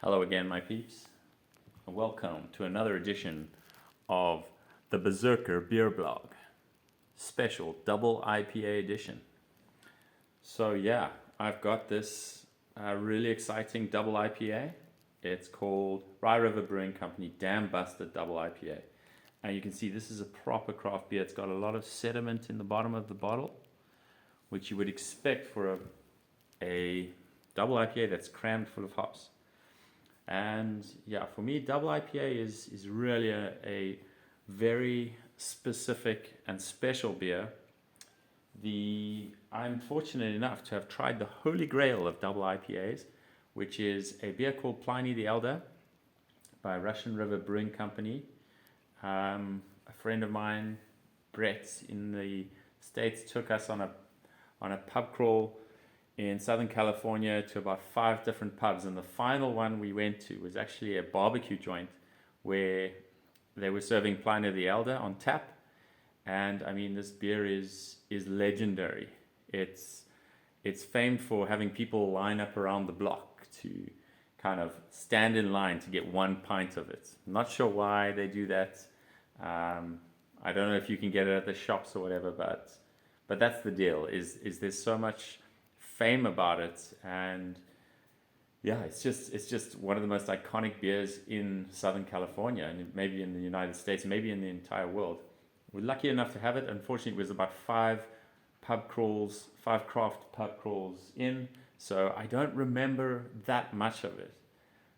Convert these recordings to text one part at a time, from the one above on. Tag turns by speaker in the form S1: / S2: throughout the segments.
S1: Hello again, my peeps, and welcome to another edition of the Berserker Beer Blog, special double IPA edition. So yeah, I've got this really exciting double IPA. It's called Rye River Brewing Company Dam Busted Double IPA. And you can see this is a proper craft beer. It's got a lot of sediment in the bottom of the bottle, which you would expect for a double IPA that's crammed full of hops. And yeah, for me, double IPA is really a very specific and special beer. I'm fortunate enough to have tried the holy grail of double IPAs, which is a beer called Pliny the Elder by Russian River Brewing Company. A friend of mine, Brett, in the States, took us on a pub crawl in Southern California to about 5 different pubs, and the final one we went to was actually a barbecue joint where they were serving Pliny the Elder on tap. And I mean, this beer is legendary. It's famed for having people line up around the block to kind of stand in line to get 1 pint of it. I'm not sure why they do that. I don't know if you can get it at the shops or whatever, but that's the deal. Is there's so much fame about it, and yeah, it's just one of the most iconic beers in Southern California, and maybe in the United States, maybe in the entire world. We're lucky enough to have it. Unfortunately, it was about 5 craft pub crawls in, so I don't remember that much of it.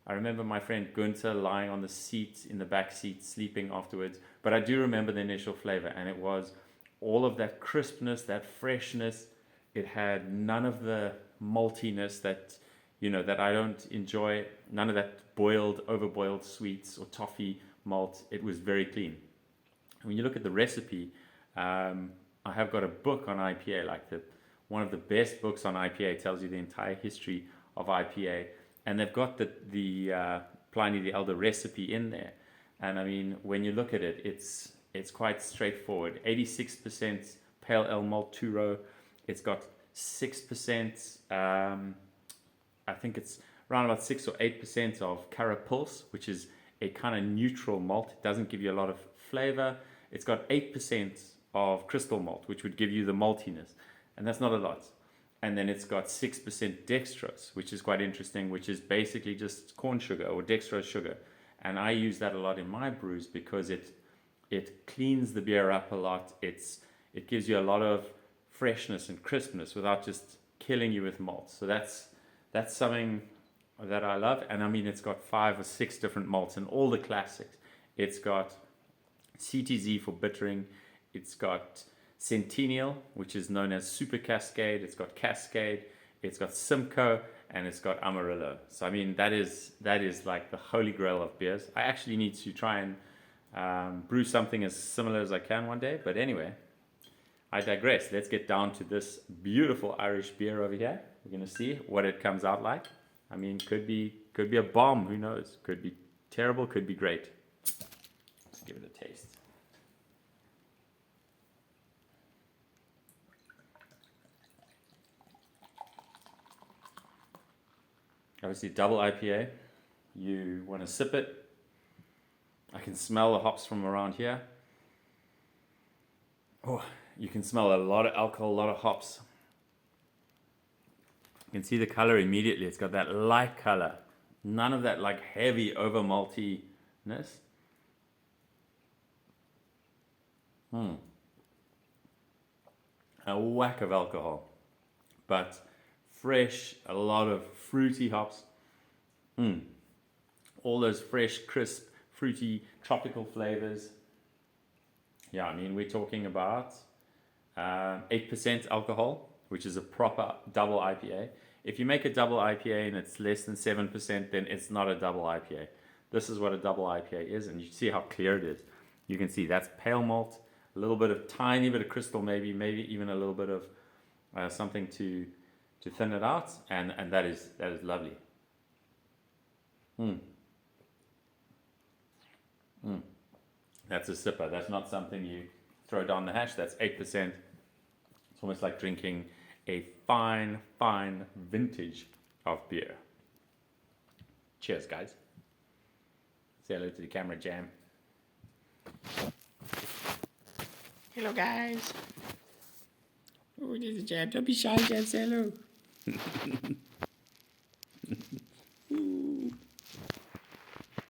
S1: I remember my friend Gunther lying on the seat in the back seat sleeping afterwards, but I do remember the initial flavor, and it was all of that crispness, that freshness. It had none of the maltiness that I don't enjoy. None of that overboiled sweets or toffee malt. It was very clean. When you look at the recipe, I have got a book on IPA, one of the best books on IPA. It tells you the entire history of IPA, and they've got the Pliny the Elder recipe in there. And I mean, when you look at it, it's quite straightforward. 86% pale ale malt 2-row. It's got 6%, I think it's around about 6 or 8% of Carapulse, which is a kind of neutral malt. It doesn't give you a lot of flavor. It's got 8% of crystal malt, which would give you the maltiness, and that's not a lot. And then it's got 6% dextrose, which is quite interesting, which is basically just corn sugar or dextrose sugar. And I use that a lot in my brews because it cleans the beer up a lot. It gives you a lot of freshness and crispness without just killing you with malt. So that's something that I love. And I mean, it's got 5 or 6 different malts and all the classics. It's got CTZ for bittering. It's got Centennial, which is known as Super Cascade. It's got Cascade. It's got Simcoe, and it's got Amarillo. So I mean, that is like the holy grail of beers. I actually need to try and brew something as similar as I can one day. But anyway, I digress. Let's get down to this beautiful Irish beer over here. We're going to see what it comes out like. I mean, could be a bomb. Who knows? Could be terrible. Could be great. Let's give it a taste. Obviously, double IPA. You want to sip it. I can smell the hops from around here. Oh, you can smell a lot of alcohol, a lot of hops. You can see the color immediately. It's got that light color. None of that like heavy over maltiness. A whack of alcohol. But fresh, a lot of fruity hops. All those fresh, crisp, fruity, tropical flavors. Yeah, I mean, we're talking about 8% alcohol, which is a proper double IPA. If you make a double IPA and it's less than 7%, then it's not a double IPA. This is what a double IPA is, and you see how clear it is. You can see that's pale malt, a little bit of tiny bit of crystal, maybe even a little bit of something to thin it out, and that is lovely. That's a sipper. That's not something you throw down the hatch. That's 8%. It's almost like drinking a fine vintage of beer. Cheers, guys. Say hello to the camera, Jam. Hello, guys. Oh, there's a Jam. Don't be shy, Jam. Say hello.